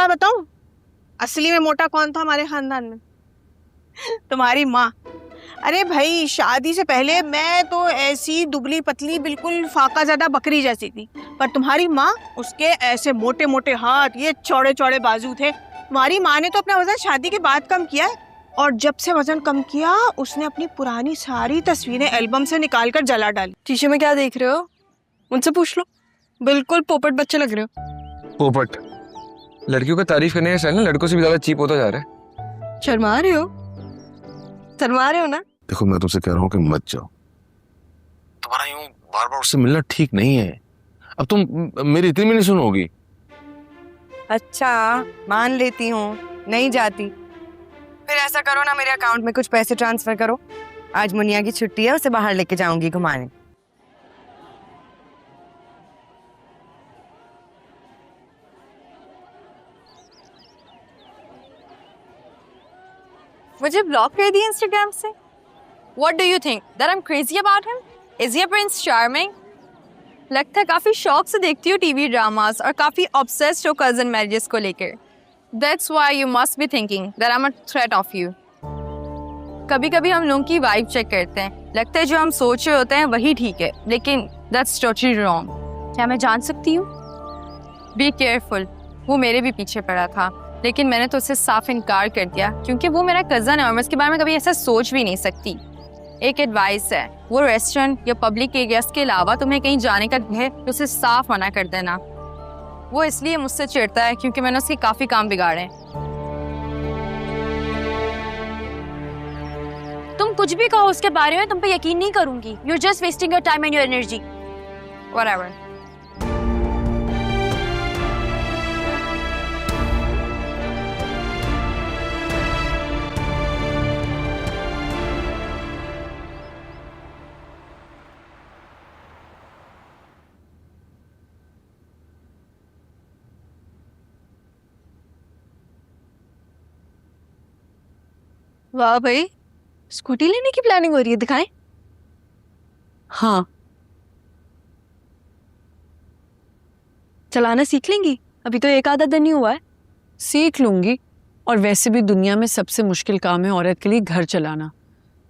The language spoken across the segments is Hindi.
बात बताऊं, असली में मोटा कौन था हमारे खानदान में? तुम्हारी माँ। अरे भाई, शादी से पहले मैं तो ऐसी दुबली पतली बिल्कुल फाका ज़्यादा बकरी जैसी थी, पर तुम्हारी माँ, उसके ऐसे मोटे मोटे हाथ, ये चौड़े चौड़े बाजू थे। तुम्हारी माँ ने तो अपना वजन शादी के बाद कम किया है, और जब से वजन कम किया उसने अपनी पुरानी सारी तस्वीरें एल्बम से निकाल कर जला डाली। शीशे में क्या देख रहे हो? मुझसे पूछ लो। बिल्कुल पोपट बच्चे लग रहे हो। पोपट? लड़कियों का तारीफ करने का स्टाइल ना लड़कों से भी ज्यादा चीप होता जा रहा है। शर्मा रहे हो? शर्मा रहे हो ना? देखो, मैं तुमसे कह रहा हूँ कि मत जाओ। तुम्हारा यूं बार बार उससे मिलना ठीक नहीं है। अब तुम मेरी इतनी भी नहीं सुनोगी। अच्छा, मान लेती हूँ, नहीं जाती। फिर ऐसा करो ना, मेरे अकाउंट में कुछ पैसे ट्रांसफर करो। आज मुनिया की छुट्टी है, उसे बाहर लेके जाऊंगी घुमाने। मुझे ब्लॉक कर दिया इंस्टाग्राम से। What do you think? That I'm crazy about him? Is he a prince charming? लगता है काफी शौक से देखती हो टीवी ड्रामास और काफी ऑब्सेस्ड हो कजन मैरिजेस को लेकर। That's why you must be thinking that I'm a threat of you. कभी कभी हम लोगों की वाइब चेक करते हैं, लगता है जो हम सोच रहे होते हैं वही ठीक है, लेकिन that's totally wrong. क्या मैं जान सकती हूँ? Be careful. वो मेरे भी पीछे पड़ा था, लेकिन मैंने तो उससे साफ इनकार कर दिया क्योंकि वो मेरा कज़न है और मैं उसके बारे में कभी ऐसा सोच भी नहीं सकती। एक एडवाइस है, वो रेस्टोरेंट या पब्लिक एरियाज के अलावा तुम्हें कहीं जाने का है तो उसे साफ मना कर देना। वो इसलिए मुझसे चिढ़ता है क्योंकि मैंने उसके काफ़ी काम बिगाड़े। तुम कुछ भी कहो उसके बारे में, तुम पे यकीन नहीं करूंगी। You're just wasting your time and your energy. Whatever. वाह भाई, स्कूटी लेने की प्लानिंग हो रही है, दिखाएं। हाँ, चलाना सीख लेंगी? अभी तो एक आधा दिन ही हुआ है। सीख लूंगी, और वैसे भी दुनिया में सबसे मुश्किल काम है औरत के लिए घर चलाना।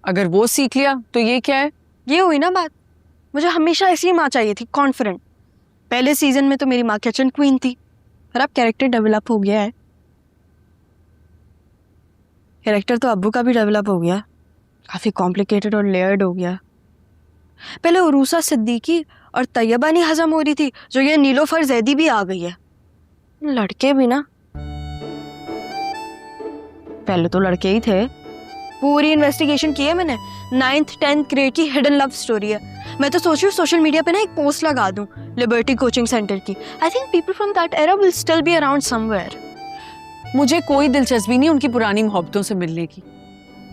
अगर वो सीख लिया तो ये क्या है? ये हुई ना बात। मुझे हमेशा ऐसी माँ चाहिए थी, कॉन्फिडेंट। पहले सीजन में तो मेरी माँ किचन क्वीन थी, पर अब कैरेक्टर डेवलप हो गया है। कैरेक्टर तो अब्बू का भी डेवलप हो गया, काफ़ी कॉम्प्लिकेटेड और लेयर्ड हो गया। पहले उरूसा सिद्दीकी और तैयबा नहीं हजम हो रही थी, जो ये नीलोफर जैदी भी आ गई है। लड़के भी ना, पहले तो लड़के ही थे। पूरी इन्वेस्टिगेशन की है मैंने। 9th 10th ग्रेड की हिडन लव स्टोरी है। मैं तो सोच रही हूँ सोशल मीडिया पे ना एक पोस्ट लगा दूं लिबर्टी कोचिंग सेंटर की। I think people from that era will still be around somewhere. मुझे कोई दिलचस्पी नहीं उनकी पुरानी मोहब्बतों से मिलने की,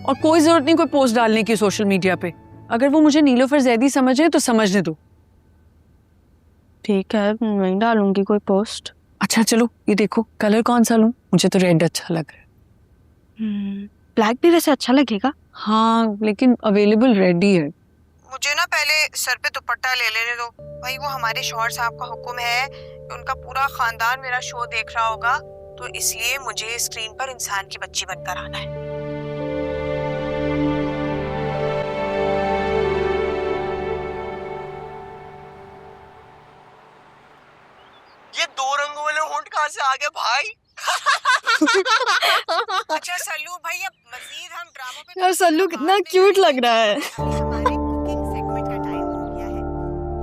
और कोई जरूरत नहीं कोई पोस्ट डालने की सोशल मीडिया पे। अगर वो मुझे नीलोफर जैदी समझे तो समझने दो। ठीक है, नहीं डालूंगी कोई पोस्ट। अच्छा चलो, ये देखो कलर कौन सा लूं? मुझे तो रेड अच्छा लग रहा है। ब्लैक भी वैसे अच्छा लगेगा। हाँ, लेकिन अवेलेबल रेड ही है। मुझे ना पहले सर पे दुपट्टा ले लेने दो भाई। वो हमारे शौहर साहब का हुक्म है कि उनका पूरा खानदान मेरा शो देख रहा होगा, तो इसलिए मुझे स्क्रीन पर इंसान की बच्ची बनकर आना है। ये 2 रंगों वाले होंठ कहाँ से आ गए भाई? अच्छा सल्लू भाई, अब मजीद हम ड्रामों पे यार सल्लू कितना क्यूट लग रहा है। हमारे कुकिंग सेगमेंट का टाइम हो गया है।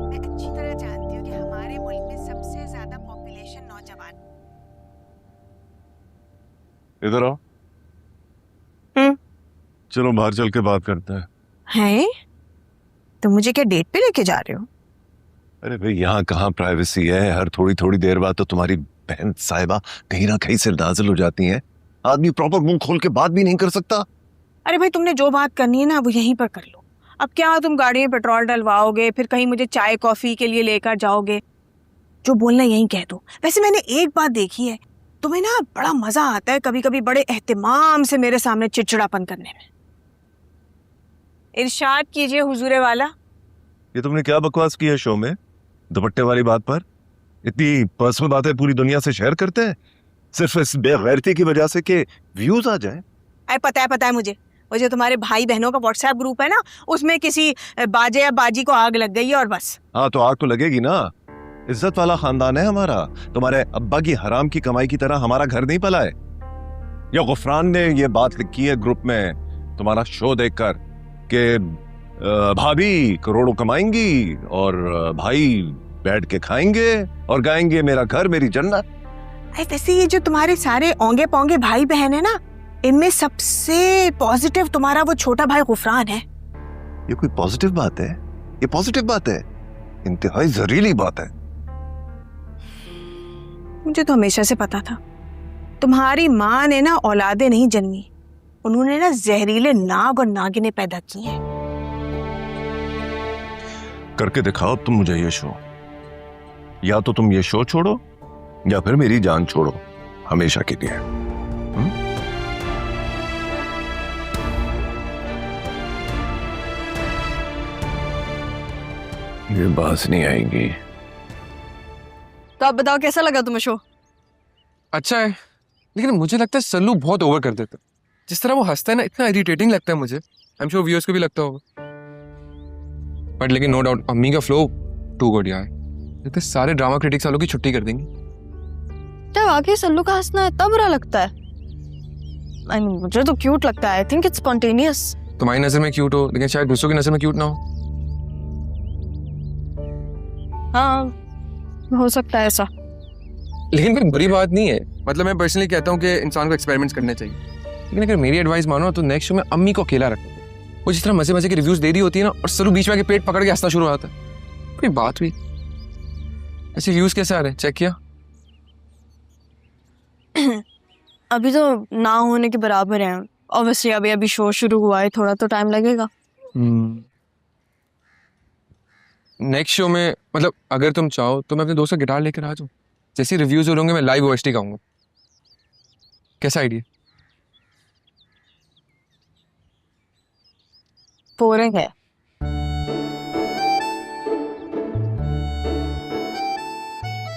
मैं अच्छी तरह जानती हूँ कि हमारे मुल्क में सबसे ज्यादा पॉपुलेशन नौजवान। इधर आओ। चलो बाहर चल के बात करते हैं। हैं? तो मुझे क्या डेट पे लेके जा रहे हो? अरे भाई, यहाँ कहाँ प्राइवेसी है? हर थोड़ी थोड़ी देर बाद तो तुम्हारी बहन साहिबा कहीं ना कहीं से नाज़िल हो जाती हैं। आदमी प्रॉपर मुंह खोल के बात भी नहीं कर सकता। अरे भाई, तुमने जो बात करनी है ना वो यहीं पर कर लो। अब क्या तुम गाड़ी में पेट्रोल डलवाओगे, फिर कहीं मुझे चाय कॉफी के लिए लेकर जाओगे? जो बोलना यहीं कह दो। वैसे मैंने एक बात देखी है, तुम्हें ना बड़ा मजा आता है कभी कभी बड़े एहतिमाम से मेरे सामने चिड़चिड़ापन करने में। इरशाद कीजिए हुजूरे वाला। ये तुमने क्या बकवास की है शो में? दुपट्टे वाली बात पर इतनी पर्सनल बातें पूरी दुनिया से शेयर करते हैं? सिर्फ इस बेगैरती की वजह से कि व्यूज आ जाए। अरे पता है मुझे, वो जो तुम्हारे भाई बहनों का व्हाट्सएप ग्रुप है ना, उसमें किसी बाजे या बाजी को आग लग गई है और बस। हाँ तो आग तो लगेगी ना, इज्जत वाला खानदान है हमारा। तुम्हारे अब्बा की हराम की कमाई की तरह हमारा घर नहीं पला है। या गुफरान ने ये बात लिखी है ग्रुप में तुम्हारा शो देखकर कि भाभी करोड़ों कमाएंगी और भाई बैठ के खाएंगे और गाएंगे मेरा घर मेरी जन्नत। वैसे ये जो तुम्हारे सारे ओंगे पोंगे भाई बहन है ना, इनमें सबसे पॉजिटिव तुम्हारा वो छोटा भाई गुफरान है। ये कोई पॉजिटिव बात है? ये पॉजिटिव बात है? इंतहाई जहरीली बात है। मुझे तो हमेशा से पता था, तुम्हारी माँ ने ना औलादे नहीं जन्मी, उन्होंने ना जहरीले नाग और नागिने पैदा की हैं। करके दिखाओ तुम मुझे ये शो। या तो तुम ये शो छोड़ो या फिर मेरी जान छोड़ो हमेशा के लिए। ये बात नहीं आएगी। तो आप बताओ कैसा लगा तुम्हें शो? अच्छा है, लेकिन मुझे लगता है सल्लू बहुत ओवर कर देता है। जिस तरह वो हंसता है ना, इतना इरिटेटिंग लगता है मुझे। आई एम श्योर व्यूअर्स को भी लगता होगा। बट लेकिन नो डाउट अम्मी का फ्लो टू गुड यार। लगता है सारे ड्रामा क्रिटिक्स वालों की छुट्टी कर देंगे। क्या वाकई सल्लू का हंसना इतना बुरा लगता है? I mean, मुझे तो क्यूट लगता है। I think it's spontaneous. तुम्हारी नजर में क्यूट हो, लेकिन शायद दूसरों की नजर में क्यूट ना हो। हाँ, हो सकता है ऐसा। लेकिन कोई बुरी बात नहीं है। मतलब मैं पर्सनली कहता हूँ कि इंसान को एक्सपेरिमेंट्स करने चाहिए। लेकिन अगर मेरी एडवाइस मानो तो नेक्स्ट शो में अम्मी को अकेला रखो। वो जिस तरह मजे मजे के रिव्यूज दे रही होती है ना, और सल्लू बीच में आके पेट पकड़ के हंसना शुरू हो जाता है। कोई बात हुई? ऐसे व्यूज कैसे आ रहे हैं, चेक किया? अभी तो ना होने के बराबर है। ऑब्वियसली अभी शो शुरू हुआ है, थोड़ा तो टाइम लगेगा। नेक्स्ट शो में मतलब अगर तुम चाहो तो मैं अपने दोस्त का गिटार लेकर आ जाऊँ। जैसे रिव्यूज हो होंगे मैं लाइव ओएसटी गाऊंगा। कैसा आइडिया? बोरिंग है।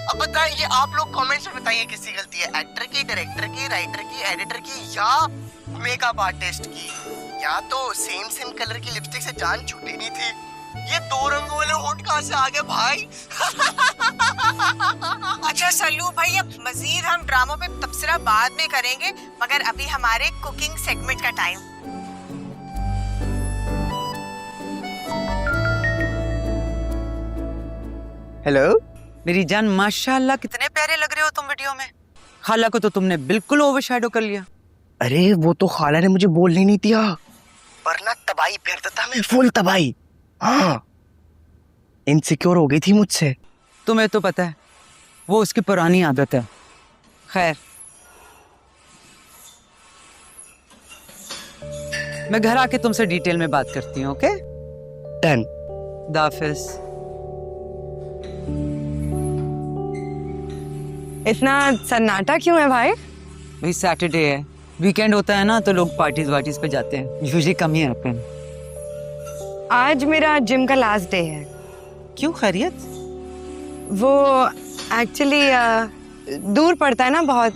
अब बताइए आप लोग कमेंट्स में बताइए किसकी गलती है, एक्टर की, डायरेक्टर की, राइटर की, एडिटर की या मेकअप आर्टिस्ट की? या तो सेम कलर की लिपस्टिक से जान छूटी नहीं थी। ये दो रंगों वाले होंठ कहाँ से आ गए भाई? अच्छा सल्लू भाई, अब मजीद हम ड्रामों पे तबसरा बाद में करेंगे, मगर अभी हमारे कुकिंग सेगमेंट का टाइम। हेलो मेरी जान, माशाल्लाह कितने प्यारे लग रहे हो तुम वीडियो में। खाला को तो तुमने बिल्कुल ओवरशैडो कर लिया। अरे वो तो खाला ने मुझे बोलने नहीं दिया, वरना तबाही फेर देता मैं, फुल तबाही। हाँ, इनसिक्योर हो गई थी मुझसे। तुम्हें तो पता है वो उसकी पुरानी आदत है। खैर, मैं घर आके तुमसे डिटेल में बात करती हूँ। Okay done. दाफिज। इतना सन्नाटा क्यों है भाई? भाई सैटरडे है, वीकेंड होता है ना, तो लोग पार्टीज पे जाते हैं। यूजुअली कम ही आते हैं। आज मेरा जिम का लास्ट डे है। क्यों, खैरियत? वो एक्चुअली दूर पड़ता है ना बहुत,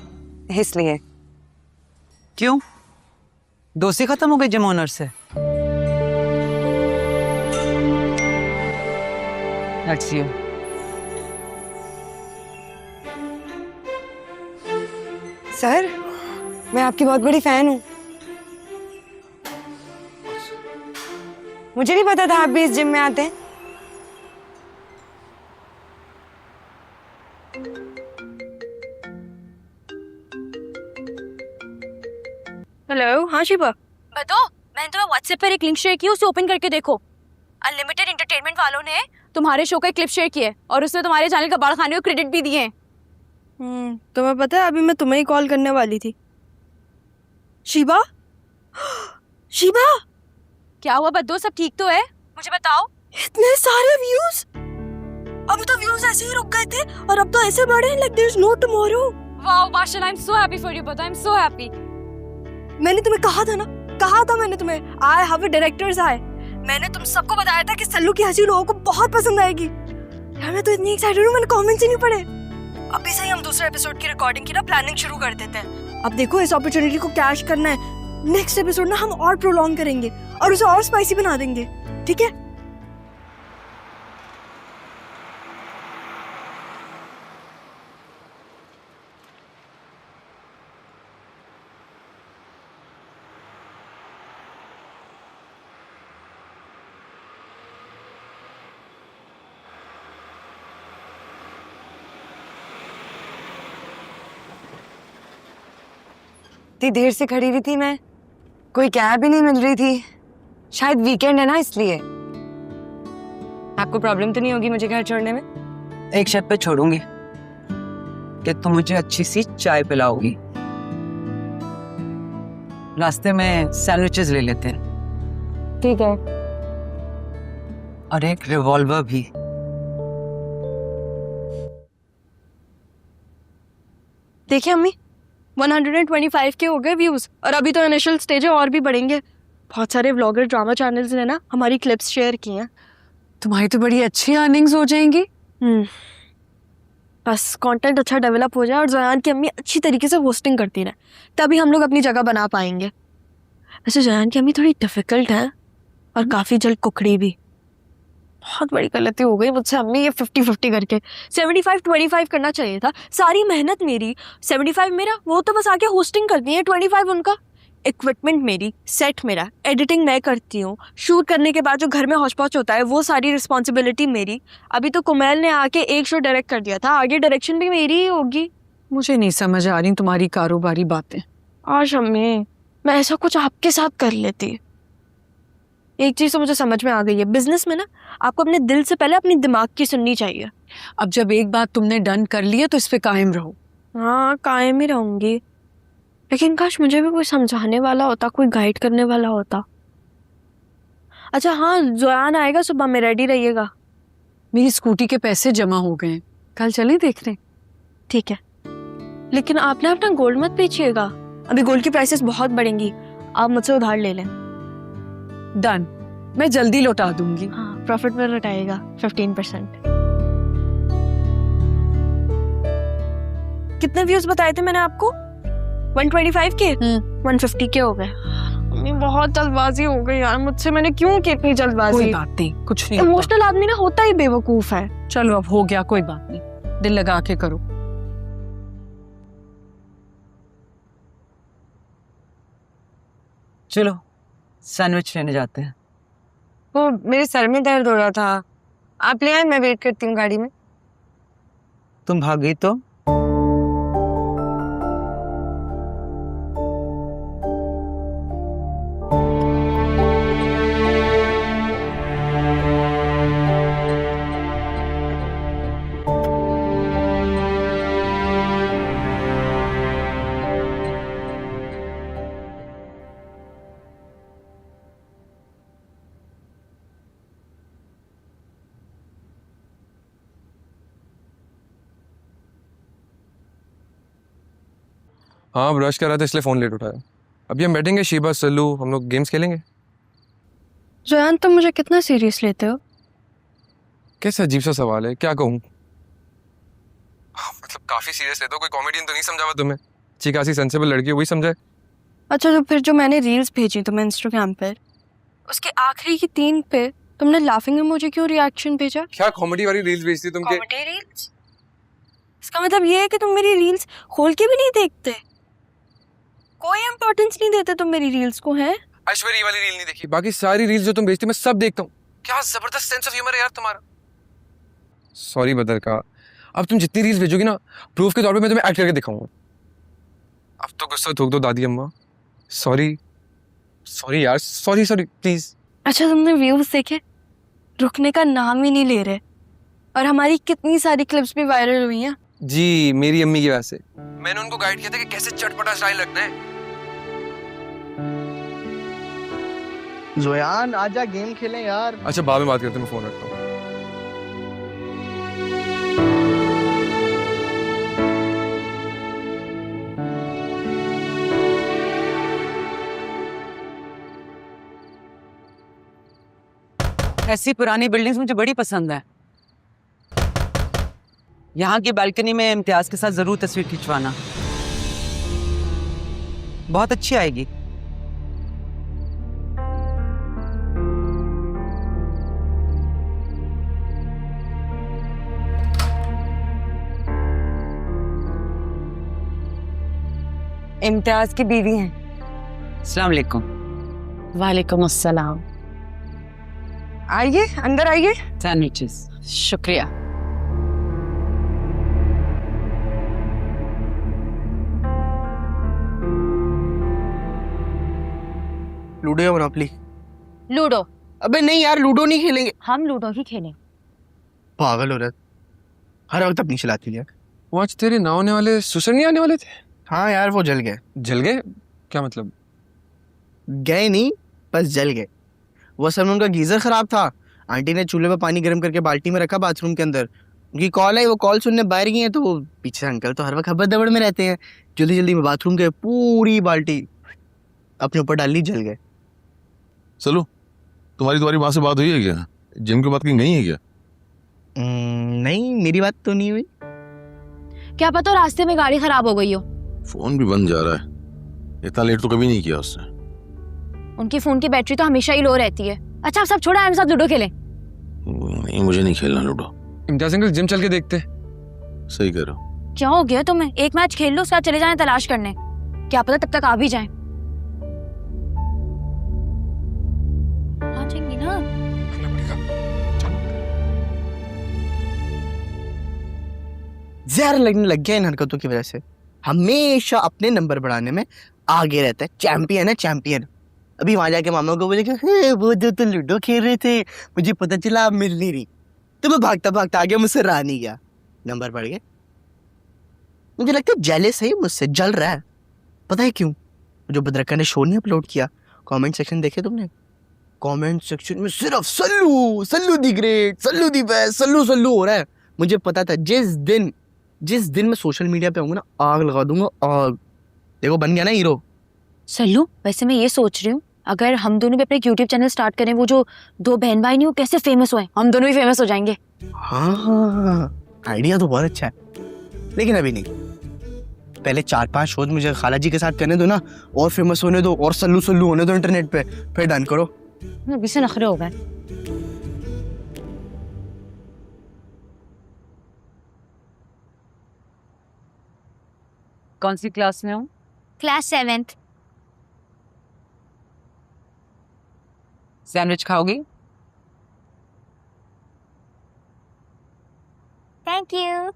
इसलिए। क्यों, दोस्ती खत्म हो गई जिम ओनर से? That's you. सर, मैं आपकी बहुत बड़ी फैन हूँ। मुझे नहीं पता था आप भी इस जिम में आते हैं। हेलो, हाँ शिवा। बताओ, मैंने तुम्हें व्हाट्सएप पर एक लिंक शेयर की, उसे ओपन करके देखो। अनलिमिटेड एंटरटेनमेंट वालों ने तुम्हारे शो का क्लिप शेयर किया है और उसमें तुम्हारे चैनल का बाड़ खाने को क्रेडिट भी दिए हैं। तुम्हें पता है अभी मैं तुम्हें ही कॉल करने वाली थी। शिवा, शिवा, क्या हुआ बद्दो, सब ठीक तो है? मुझे बताओ। इतने सारे व्यूज! अब तो व्यूज ऐसे ही रुक गए थे और अब तो ऐसे बढ़े हैं, like there is no tomorrow. Wow माशाल्लाह, I am so happy for you Baddo, I am so happy. मैंने तुम्हें कहा था ना, कहा था मैंने तुम्हें, आई हैव अ डायरेक्टर्स आई। मैंने तुम सबको बताया था कि सल्लू की हंसी लोगों को बहुत पसंद आएगी। यार मैं तो इतनी एक्साइटेड हूँ, मैंने कमेंट्स ही नहीं पढ़े। अभी से ही हम दूसरे एपिसोड की रिकॉर्डिंग की ना प्लानिंग शुरू कर देते हैं। अब देखो इस अपॉर्चुनिटी को कैश करना है। नेक्स्ट एपिसोड ना हम और प्रोलॉन्ग करेंगे और उसे और स्पाइसी बना देंगे, ठीक है? इतनी देर से खड़ी हुई थी मैं, कोई कैब ही नहीं मिल रही थी। शायद वीकेंड है ना इसलिए। आपको प्रॉब्लम तो नहीं होगी मुझे घर छोड़ने में? एक शर्त पे छोड़ूंगी कि तुम मुझे अच्छी सी चाय पिलाओगी। रास्ते में सैंडविचेस ले लेते हैं। ठीक है। और एक रिवॉल्वर भी। देखिए अम्मी, 125 के हो गए व्यूज और अभी तो इनिशियल स्टेज है, और भी बढ़ेंगे। बहुत सारे व्लॉगर ड्रामा चैनल्स ने ना हमारी क्लिप्स शेयर की हैं। तुम्हारी तो बड़ी अच्छी अर्निंग्स हो जाएंगी। बस कंटेंट अच्छा डेवलप हो जाए और ज़यान की अम्मी अच्छी तरीके से होस्टिंग करती रहे, तभी हम लोग अपनी जगह बना पाएंगे। वैसे ज़यान की अम्मी थोड़ी डिफिकल्ट है और काफ़ी जल्द कुकड़ी भी। बहुत बड़ी गलती हो गई मुझसे अम्मी, ये 50-50 करके 75-25 करना चाहिए था। सारी मेहनत मेरी, 75 मेरा, वो तो बस आके होस्टिंग करती है, 25 उनका। इक्विपमेंट मेरी, सेट मेरा, एडिटिंग मैं करती हूँ, शूट करने के बाद जो घर में हौच पौच होता है वो सारी रिस्पॉन्सिबिलिटी मेरी। अभी तो कुमैल ने आके एक शो डायरेक्ट कर दिया था, आगे डायरेक्शन भी मेरी ही होगी। मुझे नहीं समझ आ रही तुम्हारी कारोबारी बातें। आज अम्मी मैं ऐसा कुछ आपके साथ कर लेती। एक चीज़ तो मुझे समझ में आ गई है, बिजनेस में ना आपको अपने दिल से पहले अपनी दिमाग की सुननी चाहिए। अब जब एक बात तुमने डन कर ली है तो इस पे कायम रहो। हाँ कायम ही रहूंगी, लेकिन काश मुझे भी कोई समझाने वाला होता, कोई गाइड करने वाला होता। अच्छा हाँ, ज़यान आएगा सुबह में, रेडी रहिएगा। मेरी स्कूटी के पैसे जमा हो गए हैं, कल चलें देखने? ठीक है, लेकिन आप ना अपना गोल्ड मत बेचिएगा, अभी गोल्ड की प्राइसेस बहुत बढ़ेंगी। आप मुझसे उधार ले लें। डन, मैं जल्दी लौटा दूंगी। हाँ प्रॉफिट में लौटाएगा 15%। कितने व्यूज बताए थे मैंने आपको? 125 के? 150 के हो गए। मम्मी बहुत जल्दबाजी हो गई यार मुझसे, मैंने क्यों की इतनी जल्दबाजी? कोई बात नहीं, कुछ नहीं होता। इमोशनल आदमी ना होता ही बेवकूफ है। चलो अब हो गया, कोई बात नहीं, दिल लगा के करो। चलो सैंडविच लेने जाते हैं। वो मेरे सर में दर्द हो रहा था, आप ले आए, मैं वेट करती हूँ गाड़ी में। तुम भाग गई तो? हाँ ब्रश कर रहा था इसलिए फ़ोन लेट उठाया। अभी हम बैठेंगे, शीबा सल्लू हम लोग गेम्स खेलेंगे। ज़यान तुम मुझे कितना सीरियस लेते हो? कैसा अजीब सा सवाल है, क्या कहूँ? मतलब काफ़ी सीरियस लेते हो, कोई कॉमेडियन तो नहीं समझा हुआ तुम्हें? अच्छी खासी सेंसिबल लड़की है, वही समझाए। अच्छा तो फिर जो मैंने रील्स भेजी तुम्हें इंस्टाग्राम पर, उसके आखिरी की 3 पे तुमने लाफिंग इमोजी क्यों रिएक्शन भेजा? क्या कॉमेडी वाली रील्स भेजती तुम? Comedy reels? इसका मतलब ये है कि तुम मेरी रील्स खोल के भी नहीं देखते, कोई इंपॉर्टेंस नहीं देते तुम मेरी रील्स को, हैं? ऐश्वर्या वाली रील नहीं देखी, बाकी सारी रील्स जो तुम भेजती मैं सब देखता हूँ। क्या जबरदस्त सेंस ऑफ ह्यूमर है यार तुम्हारा। सॉरी बदर का, अब तुम जितनी रील्स भेजोगी ना प्रूफ के तौर पे मैं तुम्हें एक्ट करके दिखाऊंगा। अब तो गुस्सा थूक दो दादी अम्मा। सॉरी सॉरी यार, सॉरी सॉरी प्लीज। अच्छा तुमने व्यूज देखे? रुकने का नाम ही नहीं ले रहे, और हमारी कितनी सारी क्लिप्स भी वायरल हुई हैं। जी मेरी अम्मी की वजह से। मैंने उनको गाइड किया था कि कैसे चटपटा स्टाइल रखना है। ज़यान आजा गेम खेलें यार। अच्छा बाद में बात करते हैं, मैं फोन रखता हूँ। ऐसी पुरानी बिल्डिंग्स मुझे बड़ी पसंद है। यहाँ की बालकनी में इम्तियाज के साथ जरूर तस्वीर खिंचवाना, बहुत अच्छी आएगी। इम्तियाज की बीवी हैं। अस्सलाम वालेकुम। वालेकुम अस्सलाम। आइए, अंदर आइए। सैंडविचेस। शुक्रिया। लूडो या मोनोपोली? लूडो। अबे नहीं यार, लूडो नहीं खेलेंगे। हम लूडो ही खेलें। पागल हो रहा है, हर वक्त अपनी चलाती है। वो आज तेरे ना होने वाले ससुर नहीं आने वाले थे? हाँ यार, वो जल गए। जल गए? क्या मतलब? गए नहीं, बस जल गए। वो असल में उनका गीजर खराब था। आंटी ने चूल्हे पे पानी गर्म करके बाल्टी में रखा बाथरूम के अंदर। उनकी कॉल आई, वो कॉल सुनने बाहर गई हैं, तो वो पीछे अंकल तो हर वक्त खबर दबड़ में रहते हैं। जल्दी जल्दी में बाथरूम के पूरी बाल्टी अपने ऊपर डाल ली, जल गए। चलो, तुम्हारी माँ से बात हुई है क्या? जिम की बात कहीं गई है क्या? नहीं, मेरी बात तो नहीं हुई। क्या पता रास्ते में गाड़ी खराब हो गई हो। फोन भी बंद जा रहा है, इतना लेट तो कभी नहीं किया उसने। उनकी फोन की बैटरी तो हमेशा ही लो रहती है। अच्छा आप सब छोड़ा, हमारे साथ लूडो खेलें। नहीं, मुझे नहीं खेलना लूडो। इम्तियाज अंकल जिम चल के देखते। सही कह रहे हो। क्या हो गया तुम्हें? एक मैच खेल लो, उसके बाद चले जाएं तलाश करने। क्या पता तब तक आ भी जाएं। आ जाएंगी ना। जहर लगने लग गया इन हरकतों की वजह से। हमेशा अपने नंबर बढ़ाने में आगे रहता है। चैंपियन है, चैंपियन। अभी वहां जाके मामा को बोले कि वो जो तो लूडो खेल रहे थे, मुझे पता चला आप मिल नहीं रही, तो मैं भागता भागता आ गया, मुझसे रहा नहीं गया, नंबर बढ़ गए। मुझे लगता है जेलस है मुझसे, जल रहा है। पता है क्यों? जो बदरक्का ने शो नहीं अपलोड किया, कमेंट सेक्शन देखे तुमने? कमेंट सेक्शन में सिर्फ Sallu Sallu the great, Sallu the best, Sallu Sallu हो रहा है। मुझे पता था जिस दिन मैं सोशल मीडिया पे आऊंगा ना, आग लगा दूंगा, आग। देखो बन गया ना हीरो। सल्लू, वैसे मैं ये सोच रही हूँ अगर हम दोनों भी अपने यूट्यूब चैनल स्टार्ट करें, वो जो दो बहन भाई नहीं, वो कैसे फेमस हुए, हम दोनों भी फेमस हो जाएंगे। हाँ, आइडिया तो बहुत अच्छा है, लेकिन अभी नहीं। पहले 4-5 शोज मुझे खाला जी के साथ करने दो ना, और फेमस होने दो, और सल्लू सल्लू होने दो इंटरनेट पे, फिर डन करो। अभी से नखरे हो गए। कौन सी क्लास में हो? Class 7th। सैंडविच खाओगी? Thank you.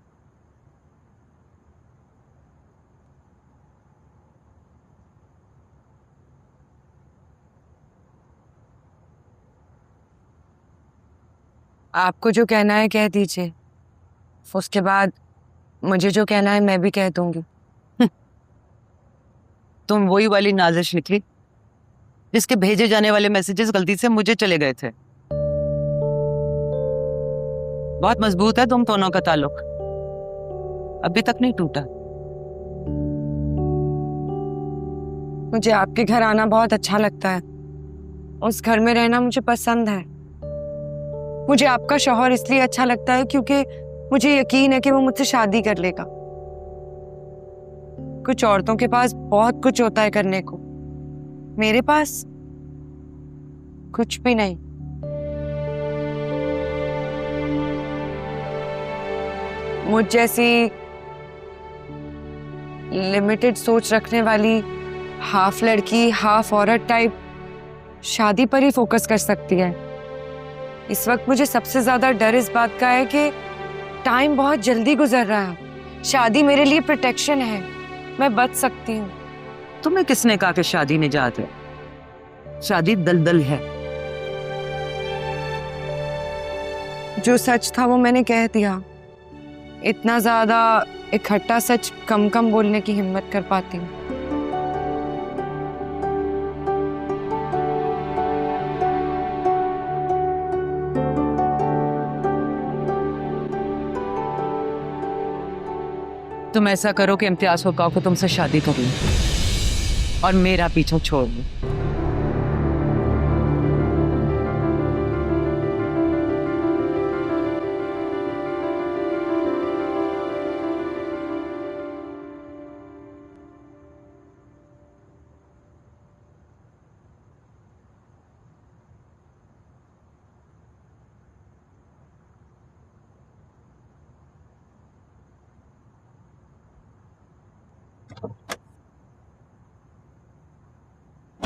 आपको जो कहना है कह दीजिए, उसके बाद मुझे जो कहना है मैं भी कह दूंगी। तुम वही वाली नाजिश निकली जिसके भेजे जाने वाले मैसेजेस गलती से मुझे चले गए थे। बहुत मजबूत है तुम दोनों का ताल्लुक, अभी तक नहीं टूटा। मुझे आपके घर आना बहुत अच्छा लगता है, उस घर में रहना मुझे पसंद है। मुझे आपका शौहर इसलिए अच्छा लगता है क्योंकि मुझे यकीन है कि वो मुझसे शादी कर लेगा। कुछ औरतों के पास बहुत कुछ होता है करने को, मेरे पास कुछ भी नहीं। मुझ जैसी लिमिटेड सोच रखने वाली हाफ लड़की हाफ औरत टाइप शादी पर ही फोकस कर सकती है। इस वक्त मुझे सबसे ज्यादा डर इस बात का है कि टाइम बहुत जल्दी गुजर रहा है। शादी मेरे लिए प्रोटेक्शन है, मैं बच सकती हूँ। तुम्हें किसने कहा कि शादी निजात है? शादी दलदल है। जो सच था वो मैंने कह दिया। इतना ज्यादा इकट्ठा सच कम बोलने की हिम्मत कर पाती हूँ। तुम ऐसा करो कि इम्तियाज को कहो कि तुमसे शादी कर लो और मेरा पीछा छोड़ दो।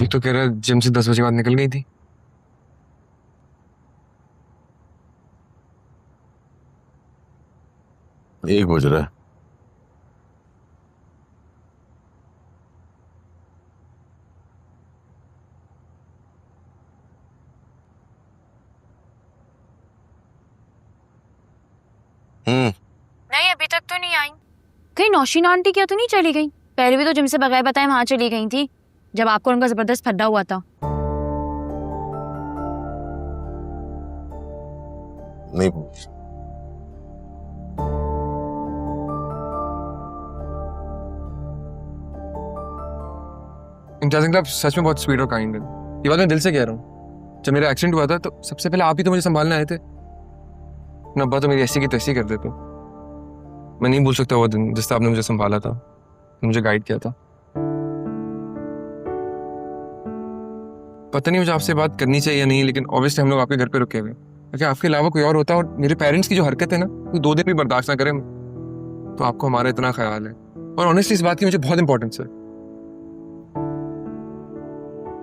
तू तो कह रहा है जिम से 10 बजे बाद निकल गई थी। एक बज रहा है। नहीं अभी तक तो नहीं आई। कहीं नौशीन आंटी क्या तो नहीं चली गई? पहले भी तो जिम से बगैर बताए वहां चली गई थी जब आपको उनका जबरदस्त फड्डा हुआ था। नहीं पूछ। इम्तियाज अंकल आप सच में बहुत स्वीट और काइंड है। ये बात मैं दिल से कह रहा हूँ। जब मेरा एक्सीडेंट हुआ था तो सबसे पहले आप ही तो मुझे संभालने आए थे। ना अब्बा तो मेरी ऐसी की तैसी कर देते। मैं नहीं भूल सकता वो दिन जिस तरह आपने मुझे संभाला था, मुझे गाइड किया था। पता नहीं मुझे आपसे बात करनी चाहिए या नहीं, लेकिन ऑब्वियसली हम लोग आपके घर पे रुके हुए। अगर आपके अलावा कोई और होता और मेरे पेरेंट्स की जो हरकत है ना, कोई 2 दिन भी बर्दाश्त ना करें तो आपको हमारा इतना ख्याल है। और ऑनेस्टली इस बात की मुझे बहुत इंपॉर्टेंस है।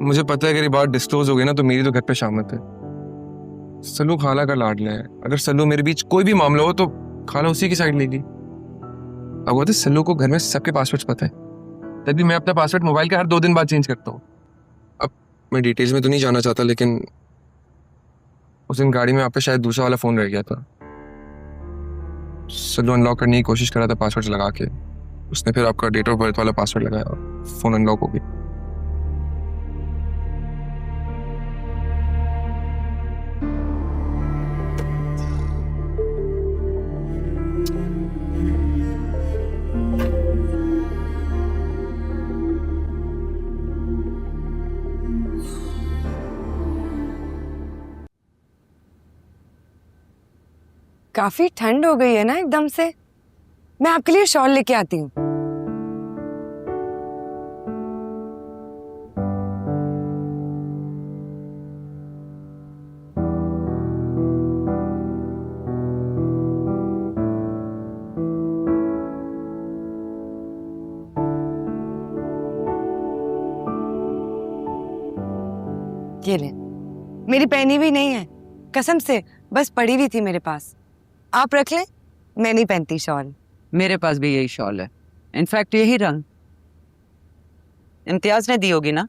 मुझे पता है अगर ये बात डिस्क्लोज हो गई ना तो मेरी तो घर पे शामत है। सल्लू खाला का लाडला है। अगर सल्लू मेरे बीच कोई भी मामला हो तो खाला उसी की साइड लेगी। अब वो सल्लू को घर में सबके पासवर्ड्स पता है, तभी मैं अपना पासवर्ड मोबाइल के हर 2 दिन बाद चेंज करता हूँ। अब मैं डिटेल्स में तो नहीं जाना चाहता, लेकिन उस दिन गाड़ी में आप पे शायद दूसरा वाला फोन रह गया था। सल्लू अनलॉक करने की कोशिश कर रहा था पासवर्ड लगा के। उसने फिर आपका डेट ऑफ बर्थ वाला पासवर्ड लगाया और फोन अनलॉक हो गया। काफी ठंड हो गई है ना एकदम से। मैं आपके लिए शॉल लेके आती हूँ। ये ले, मेरी पहनी भी नहीं है कसम से, बस पड़ी हुई थी मेरे पास। आप रख लें, मैं नहीं पहनती शॉल। मेरे पास भी यही शॉल है, इनफैक्ट यही रंग इम्तियाज ने दी होगी ना।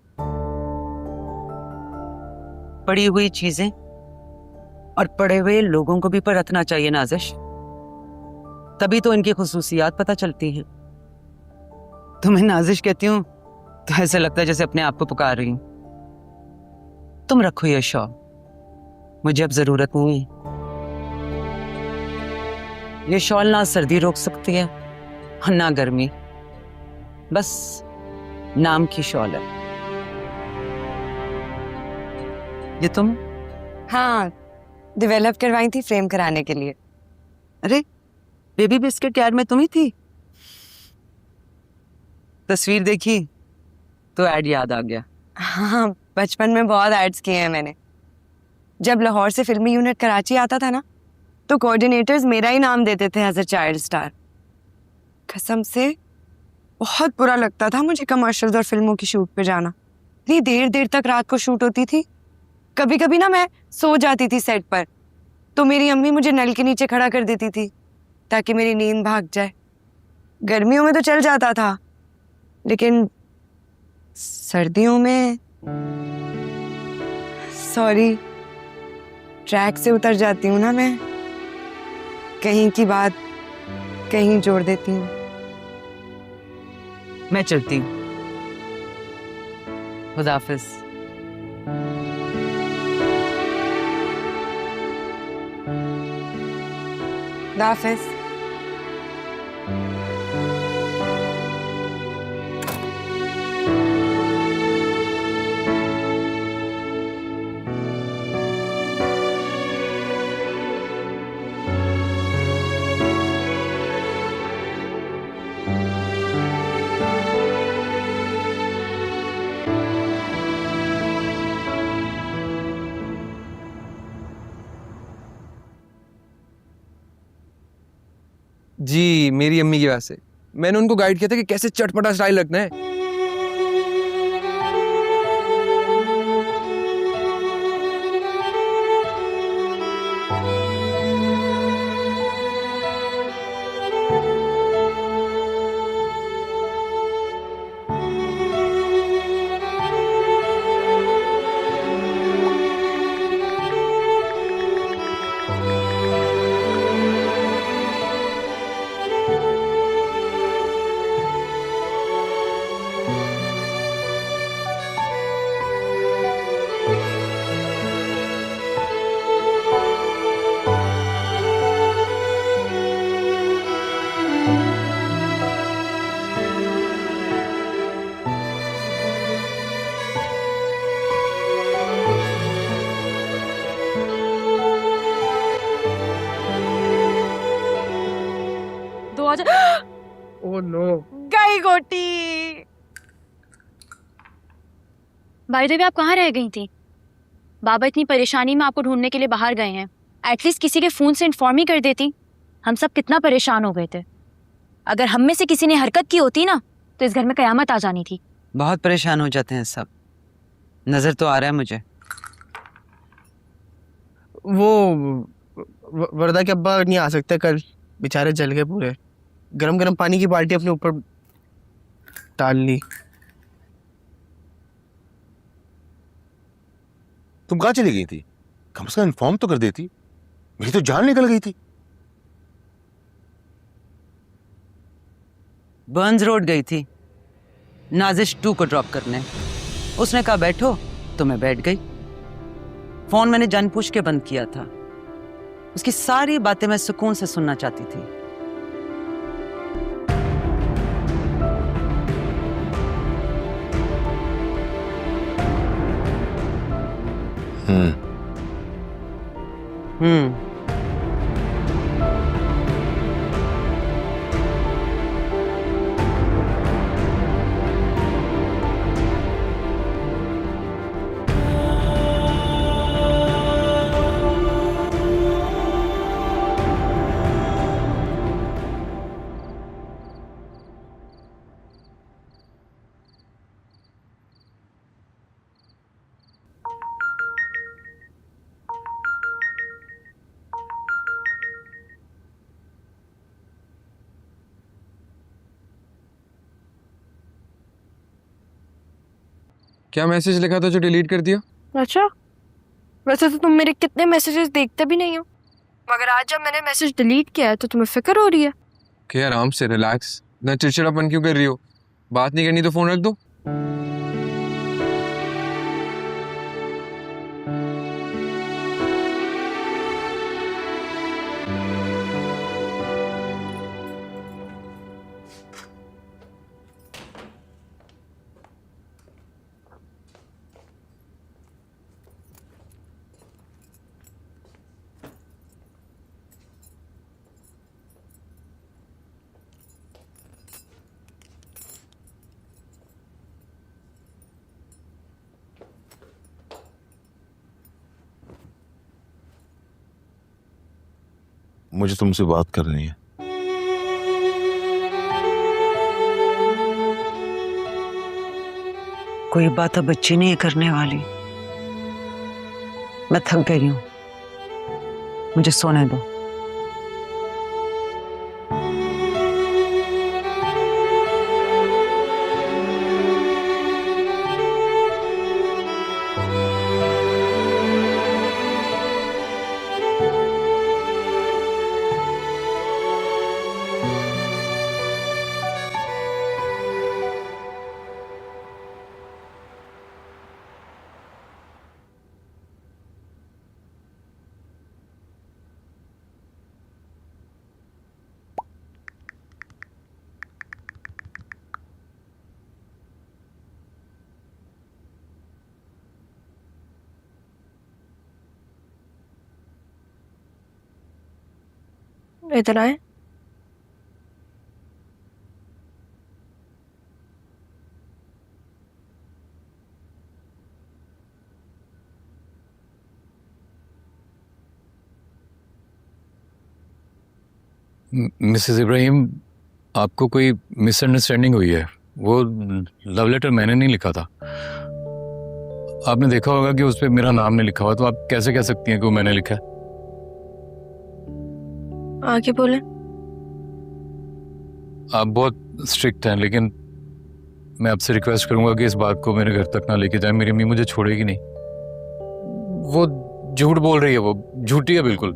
पड़ी हुई चीजें और पड़े हुए लोगों को भी परखना चाहिए नाजिश, तभी तो इनकी खुसूसियात पता चलती हैं। तुम्हें नाजिश कहती हूँ तो ऐसा लगता है जैसे अपने आप को पुकार रही हूँ। तुम रखो ये शॉल, मुझे अब जरूरत नहीं है। ये शॉल ना सर्दी रोक सकती है और ना गर्मी, बस नाम की शॉल है। ये तुम? हाँ, डेवलप करवाई थी फ्रेम कराने के लिए। अरे बेबी बिस्किट यार में तुम ही थी। तस्वीर देखी तो ऐड याद आ गया। हाँ, बचपन में बहुत एड्स किए हैं मैंने। जब लाहौर से फिल्मी यूनिट कराची आता था ना, तो कोऑर्डिनेटर्स मेरा ही नाम देते थे एज अ चाइल्ड स्टार। कसम से बहुत बुरा लगता था मुझे कमर्शियल्स और फिल्मों की शूट पे जाना। इतनी देर देर तक रात को शूट होती थी। कभी कभी ना मैं सो जाती थी सेट पर, तो मेरी अम्मी मुझे नल के नीचे खड़ा कर देती थी ताकि मेरी नींद भाग जाए। गर्मियों में तो चल जाता था, लेकिन सर्दियों में सॉरी, ट्रैक से उतर जाती हूँ ना मैं। कहीं की बात कहीं जोड़ देती हूँ। मैं चलती हूँ, खुदा हाफिज। खुदा हाफिज। जी मेरी अम्मी की वजह से मैंने उनको गाइड किया था कि कैसे चटपटा स्टाइल रखना है। आवाज है। Oh no. गई गोटी। बाय द वे, आप कहाँ रह गई थी? बाबा इतनी परेशानी में आपको ढूंढने के लिए बाहर गए हैं। एटलीस्ट किसी के फोन से इन्फॉर्म ही कर देती। हम सब कितना परेशान हो गए थे। अगर हम में से किसी ने हरकत की होती ना, तो इस घर में कयामत आ जानी थी। बहुत परेशान हो जाते हैं सब। नजर तो आ रहा है मुझे। वो वरदा के अब्बा नहीं आ सकते कल, बेचारे जल गए पूरे। गरम गरम पानी की बाल्टी अपने ऊपर डाल ली। तुम कहाँ चली गई थी? कम से कम इन्फॉर्म तो कर देती। मेरी तो जान निकल गई थी। बर्न्स रोड गई थी नाजिश 2 को ड्रॉप करने। उसने कहा बैठो, तो मैं बैठ गई। फोन मैंने जानबूझ के बंद किया था। उसकी सारी बातें मैं सुकून से सुनना चाहती थी। हम्म। क्या मैसेज लिखा था जो डिलीट कर दिया? अच्छा, वैसे तो तुम मेरे कितने मैसेजेस देखते भी नहीं हो, मगर आज जब मैंने मैसेज डिलीट किया है तो तुम्हें फिक्र हो रही है। क्या, आराम से रिलैक्स। इतना चिड़चिड़ापन क्यों कर रही हो? बात नहीं करनी तो फोन रख दो। मुझे तुमसे बात करनी है। कोई बात अब अच्छी नहीं है करने वाली। मैं थक गई हूं, मुझे सोने दो। इधर आए। मिसेस इब्राहिम, आपको कोई मिसअंडरस्टैंडिंग हुई है। वो लव लेटर मैंने नहीं लिखा था। आपने देखा होगा कि उस पर मेरा नाम नहीं लिखा हुआ, तो आप कैसे कह सकती हैं कि वो मैंने लिखा है? आगे बोले। आप बहुत स्ट्रिक्ट हैं, लेकिन मैं आपसे रिक्वेस्ट करूंगा कि इस बात को मेरे घर तक ना लेके जाए। मेरी अम्मी मुझे छोड़ेगी नहीं। वो झूठ बोल रही है, वो झूठी है बिल्कुल।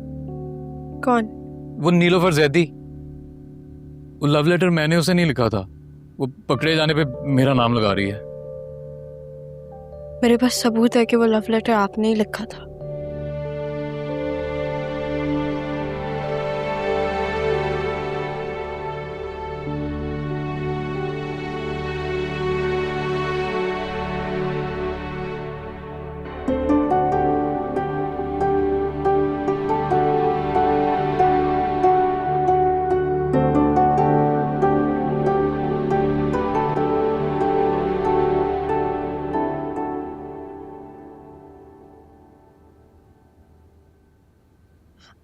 कौन? वो नीलोफर जैदी। वो लव लेटर मैंने उसे नहीं लिखा था। वो पकड़े जाने पे मेरा नाम लगा रही है। मेरे पास सबूत है कि वो लव लेटर आपने ही लिखा था।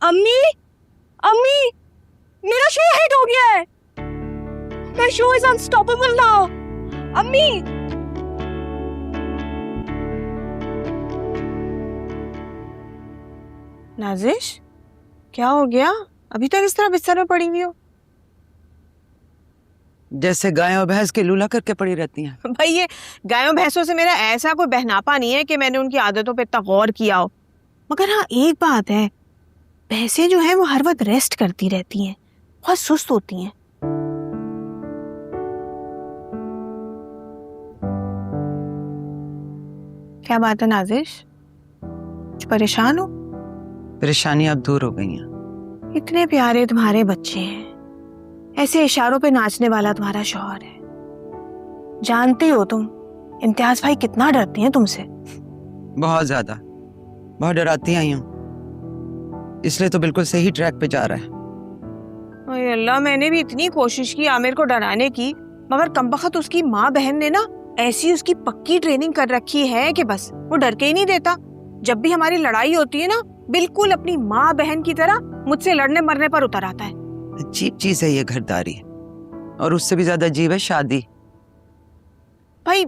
अम्मी, अम्मी, मेरा शो हिट हो गया है। My show is unstoppable now. अम्मी। नाजिश, क्या हो गया? अभी तक इस तरह बिस्तर में पड़ी हुई हो? जैसे गाय और भैंस के लूला करके पड़ी रहती हैं। भाई ये गायों भैंसों से मेरा ऐसा कोई बहनापा नहीं है कि मैंने उनकी आदतों पे इतना गौर किया हो। मगर हाँ, एक बात है, भैंसें जो हैं वो हर वक्त रेस्ट करती रहती हैं, बहुत सुस्त होती हैं। क्या बात है नाजिश? कुछ परेशान हो? परेशानी अब दूर हो गई हैं। इतने प्यारे तुम्हारे बच्चे हैं, ऐसे इशारों पे नाचने वाला तुम्हारा शौहर है। जानते हो तुम इम्तियाज भाई कितना डरती हैं तुमसे। बहुत ज्यादा, बहुत डराती आई हूँ, इसलिए तो बिल्कुल सही ट्रैक पे जा रहा है। ओए अल्लाह, मैंने भी इतनी कोशिश की आमिर को डराने की, मगर कमबख्त उसकी माँ बहन ने ना ऐसी उसकी पक्की ट्रेनिंग कर रखी है कि बस वो डर के ही नहीं देता। जब भी हमारी लड़ाई होती है ना, बिल्कुल अपनी माँ बहन की तरह मुझसे लड़ने मरने पर उतर आता है। अजीब चीज है ये घरदारी, और उससे भी ज्यादा अजीब है शादी। भाई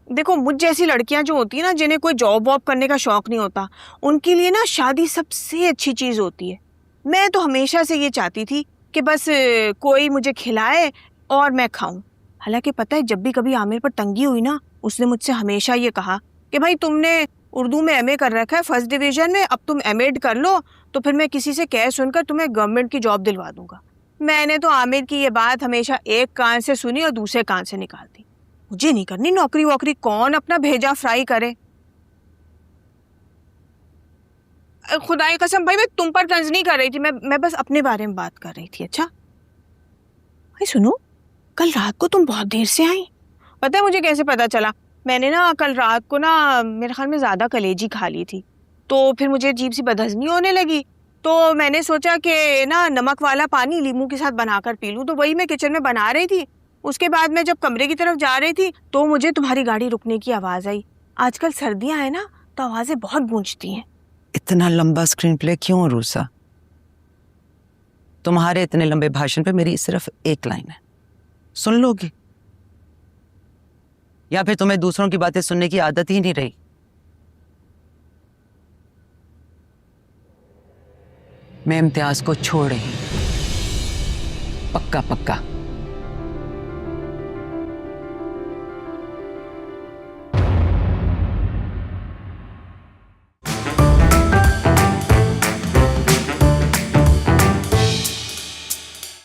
देखो, मुझ जैसी लड़कियां जो होती है ना, जिन्हें कोई जॉब वॉब करने का शौक नहीं होता, उनके लिए ना शादी सबसे अच्छी चीज होती है। मैं तो हमेशा से ये चाहती थी कि बस कोई मुझे खिलाए और मैं खाऊं। हालांकि पता है, जब भी कभी आमिर पर तंगी हुई ना, उसने मुझसे हमेशा ये कहा कि भाई तुमने उर्दू में एमए कर रखा है फर्स्ट डिवीजन में, अब तुम एमएड कर लो तो फिर मैं किसी से कह सुनकर तुम्हें गवर्नमेंट की जॉब दिलवा दूंगा। मैंने तो आमिर की ये बात हमेशा एक कान से सुनी और दूसरे कान से निकाल दी। मुझे नहीं करनी नौकरी वोकरी, कौन अपना भेजा फ्राई करे। खुदा की कसम भाई, मैं तुम पर तंज नहीं कर रही थी, मैं बस अपने बारे में बात कर रही थी। अच्छा भाई सुनो, कल रात को तुम बहुत देर से आई। पता है मुझे कैसे पता चला? मैंने ना कल रात को ना मेरे ख्याल में ज़्यादा कलेजी खा ली थी, तो फिर मुझे अजीब सी बदहज़मी होने लगी। तो मैंने सोचा कि ना नमक वाला पानी लीमू के साथ बनाकर पी लूँ, तो वही मैं किचन में बना रही थी। उसके बाद मैं जब कमरे की तरफ जा रही थी तो मुझे तुम्हारी गाड़ी रुकने की आवाज़ आई। आजकल सर्दियाँ हैं ना, तो आवाज़ें बहुत गूंजती हैं। इतना लंबा स्क्रीन प्ले क्यों रूसा? तुम्हारे इतने लंबे भाषण पे मेरी सिर्फ एक लाइन है, सुन लोगी? या फिर तुम्हें दूसरों की बातें सुनने की आदत ही नहीं रही? मैं इम्तियाज को छोड़ रही हूं, पक्का पक्का।